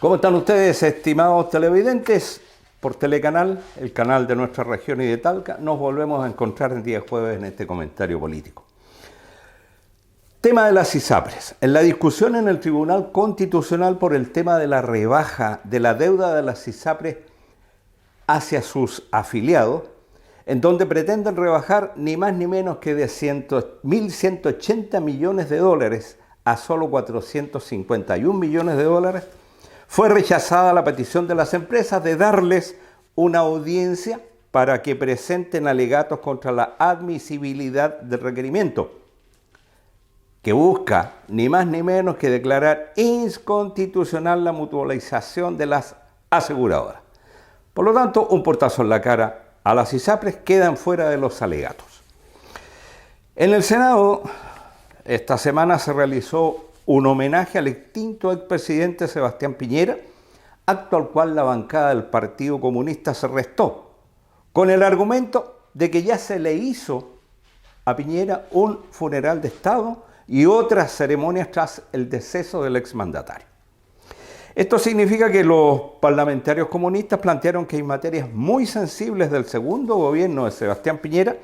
¿Cómo están ustedes, estimados televidentes? Por Telecanal, el canal de nuestra región y de Talca, nos volvemos a encontrar el día jueves en este comentario político. Tema de las ISAPRES. En la discusión en el Tribunal Constitucional por el tema de la rebaja de la deuda de las ISAPRES hacia sus afiliados, en donde pretenden rebajar ni más ni menos que de 1.180 millones de dólares a solo 451 millones de dólares, fue rechazada la petición de las empresas de darles una audiencia para que presenten alegatos contra la admisibilidad del requerimiento, que busca ni más ni menos que declarar inconstitucional la mutualización de las aseguradoras. Por lo tanto, un portazo en la cara a las ISAPRES, quedan fuera de los alegatos. En el Senado, esta semana se realizó un homenaje al extinto expresidente Sebastián Piñera, acto al cual la bancada del Partido Comunista se restó, con el argumento de que ya se le hizo a Piñera un funeral de Estado y otras ceremonias tras el deceso del exmandatario. Esto significa que los parlamentarios comunistas plantearon que hay materias muy sensibles del segundo gobierno de Sebastián Piñera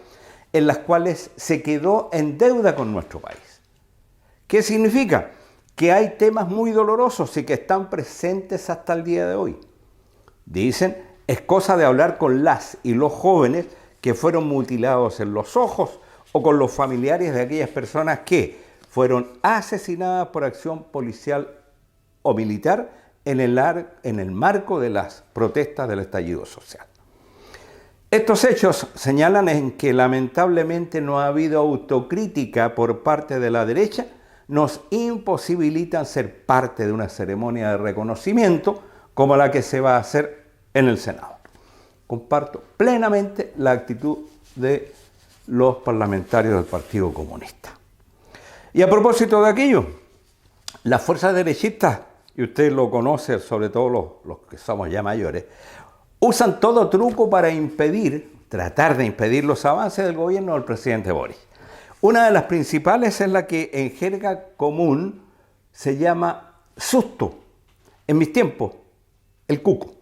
en las cuales se quedó en deuda con nuestro país. ¿Qué significa? Que hay temas muy dolorosos y que están presentes hasta el día de hoy. Dicen, es cosa de hablar con las y los jóvenes que fueron mutilados en los ojos o con los familiares de aquellas personas que fueron asesinadas por acción policial o militar en el marco de las protestas del estallido social. Estos hechos señalan en que lamentablemente no ha habido autocrítica por parte de la derecha, nos imposibilitan ser parte de una ceremonia de reconocimiento como la que se va a hacer en el Senado. Comparto plenamente la actitud de los parlamentarios del Partido Comunista. Y a propósito de aquello, las fuerzas derechistas, y usted lo conoce, sobre todo los que somos ya mayores, usan todo truco para tratar de impedir los avances del gobierno del presidente Boric. Una de las principales es la que en jerga común se llama susto. En mis tiempos, el cuco.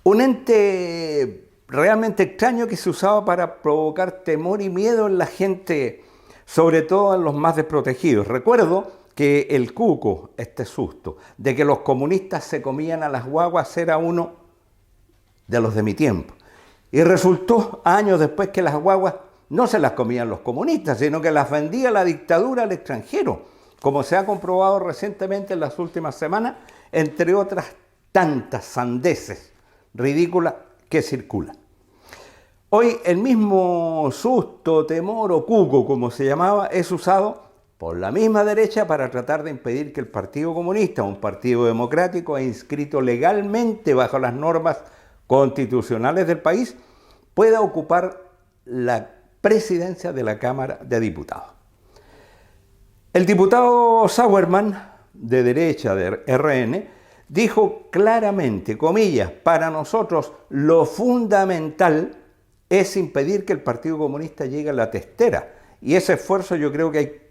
Un ente realmente extraño que se usaba para provocar temor y miedo en la gente, sobre todo en los más desprotegidos. Recuerdo que el cuco, este susto, de que los comunistas se comían a las guaguas era uno de los de mi tiempo. Y resultó años después que las guaguas no se las comían los comunistas, sino que las vendía la dictadura al extranjero, como se ha comprobado recientemente en las últimas semanas, entre otras tantas sandeces ridículas que circulan. Hoy el mismo susto, temor o cuco, como se llamaba, es usado por la misma derecha para tratar de impedir que el Partido Comunista, un partido democrático e inscrito legalmente bajo las normas constitucionales del país, pueda ocupar la presidencia de la Cámara de Diputados. El diputado Sauerman, de derecha de RN, dijo claramente, comillas, para nosotros lo fundamental es impedir que el Partido Comunista llegue a la testera. Y ese esfuerzo yo creo que hay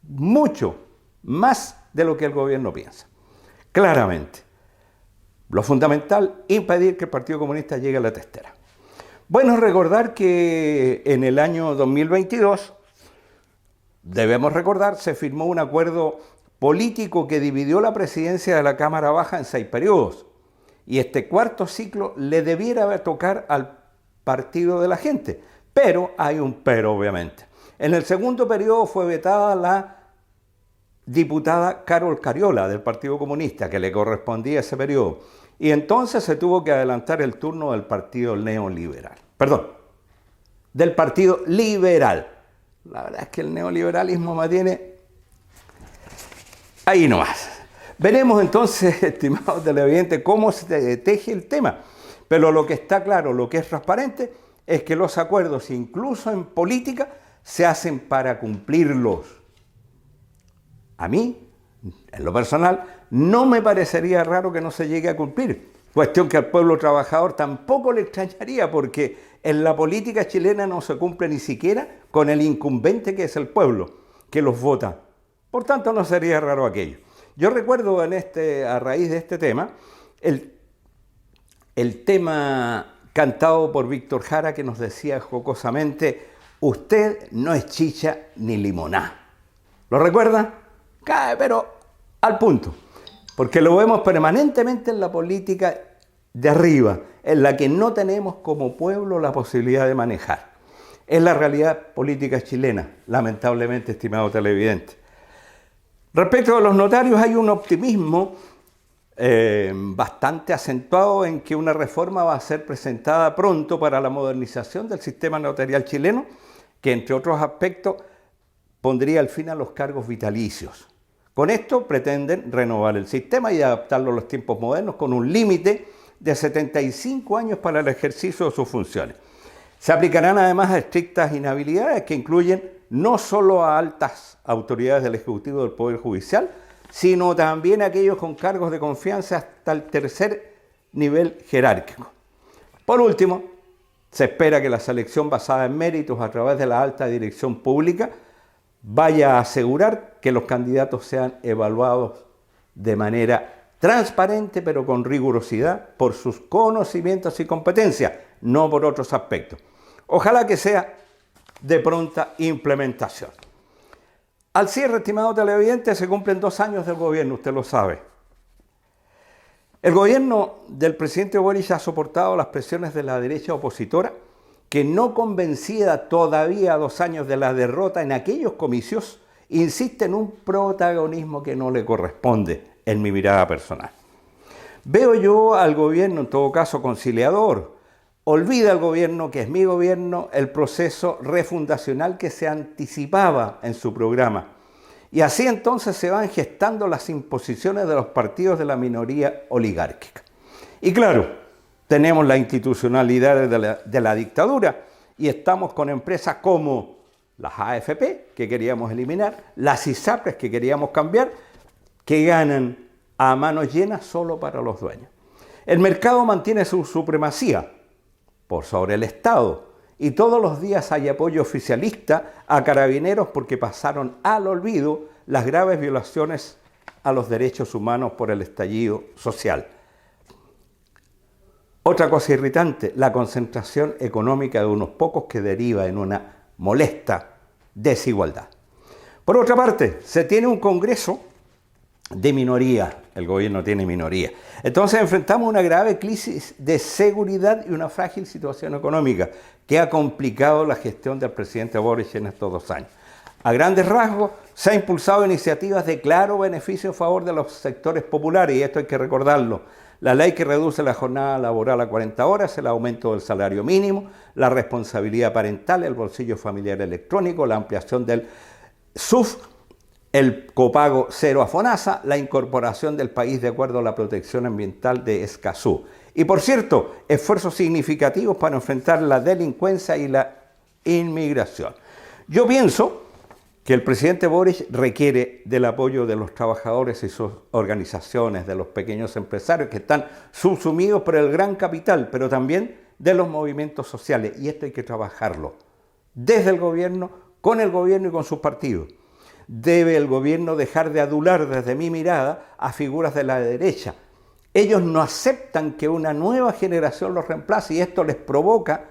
mucho más de lo que el gobierno piensa. Claramente, lo fundamental, impedir que el Partido Comunista llegue a la testera. Bueno, recordar que en el año 2022, debemos recordar, se firmó un acuerdo político que dividió la presidencia de la Cámara Baja en 6 periodos. Y este cuarto ciclo le debiera tocar al Partido de la Gente. Pero hay un pero, obviamente. En el segundo periodo fue vetada la diputada Carol Cariola del Partido Comunista, que le correspondía ese periodo. Y entonces se tuvo que adelantar el turno del Partido Neoliberal. Perdón, del Partido Liberal. La verdad es que el neoliberalismo me tiene ahí nomás. Veremos entonces, estimados televidentes, cómo se teje el tema. Pero lo que está claro, lo que es transparente, es que los acuerdos, incluso en política, se hacen para cumplirlos. A mí, en lo personal, no me parecería raro que no se llegue a cumplir. Cuestión que al pueblo trabajador tampoco le extrañaría, porque en la política chilena no se cumple ni siquiera con el incumbente que es el pueblo, que los vota. Por tanto, no sería raro aquello. Yo recuerdo a raíz de este tema, el tema cantado por Víctor Jara que nos decía jocosamente: usted no es chicha ni limoná. ¿Lo recuerdan? Cae, pero al punto. Porque lo vemos permanentemente en la política de arriba, en la que no tenemos como pueblo la posibilidad de manejar. Es la realidad política chilena, lamentablemente, estimado televidente. Respecto a los notarios, hay un optimismo bastante acentuado en que una reforma va a ser presentada pronto para la modernización del sistema notarial chileno, que entre otros aspectos pondría el fin a los cargos vitalicios. Con esto pretenden renovar el sistema y adaptarlo a los tiempos modernos con un límite de 75 años para el ejercicio de sus funciones. Se aplicarán además a estrictas inhabilidades que incluyen no solo a altas autoridades del Ejecutivo del Poder Judicial, sino también a aquellos con cargos de confianza hasta el tercer nivel jerárquico. Por último, se espera que la selección basada en méritos a través de la alta dirección pública vaya a asegurar que los candidatos sean evaluados de manera transparente pero con rigurosidad por sus conocimientos y competencias, no por otros aspectos. Ojalá que sea de pronta implementación. Al cierre, estimado televidente, se cumplen 2 años del gobierno, usted lo sabe. El gobierno del presidente Boric ha soportado las presiones de la derecha opositora, que no convencida todavía a 2 años de la derrota en aquellos comicios, insiste en un protagonismo que no le corresponde, en mi mirada personal. Veo yo al gobierno, en todo caso, conciliador. Olvida el gobierno, que es mi gobierno, el proceso refundacional que se anticipaba en su programa. Y así entonces se van gestando las imposiciones de los partidos de la minoría oligárquica. Y claro, tenemos la institucionalidad de la dictadura y estamos con empresas como las AFP, que queríamos eliminar, las ISAPRES, que queríamos cambiar, que ganan a manos llenas solo para los dueños. El mercado mantiene su supremacía por sobre el Estado y todos los días hay apoyo oficialista a carabineros porque pasaron al olvido las graves violaciones a los derechos humanos por el estallido social. Otra cosa irritante, la concentración económica de unos pocos que deriva en una molesta desigualdad. Por otra parte, se tiene un Congreso de minoría, el gobierno tiene minoría. Entonces enfrentamos una grave crisis de seguridad y una frágil situación económica que ha complicado la gestión del presidente Boric en estos 2 años. A grandes rasgos, se han impulsado iniciativas de claro beneficio a favor de los sectores populares, y esto hay que recordarlo. La ley que reduce la jornada laboral a 40 horas, el aumento del salario mínimo, la responsabilidad parental, el bolsillo familiar electrónico, la ampliación del SUF, el copago cero a FONASA, la incorporación del país de acuerdo a la protección ambiental de Escazú. Y por cierto, esfuerzos significativos para enfrentar la delincuencia y la inmigración. Yo pienso que el presidente Boric requiere del apoyo de los trabajadores y sus organizaciones, de los pequeños empresarios que están subsumidos por el gran capital, pero también de los movimientos sociales. Y esto hay que trabajarlo desde el gobierno, con el gobierno y con sus partidos. Debe el gobierno dejar de adular, desde mi mirada, a figuras de la derecha. Ellos no aceptan que una nueva generación los reemplace y esto les provoca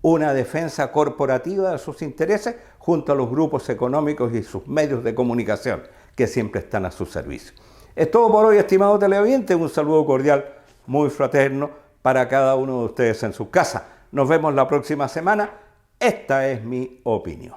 una defensa corporativa de sus intereses junto a los grupos económicos y sus medios de comunicación que siempre están a su servicio. Es todo por hoy, estimado televidente. Un saludo cordial, muy fraterno para cada uno de ustedes en su casa. Nos vemos la próxima semana. Esta es mi opinión.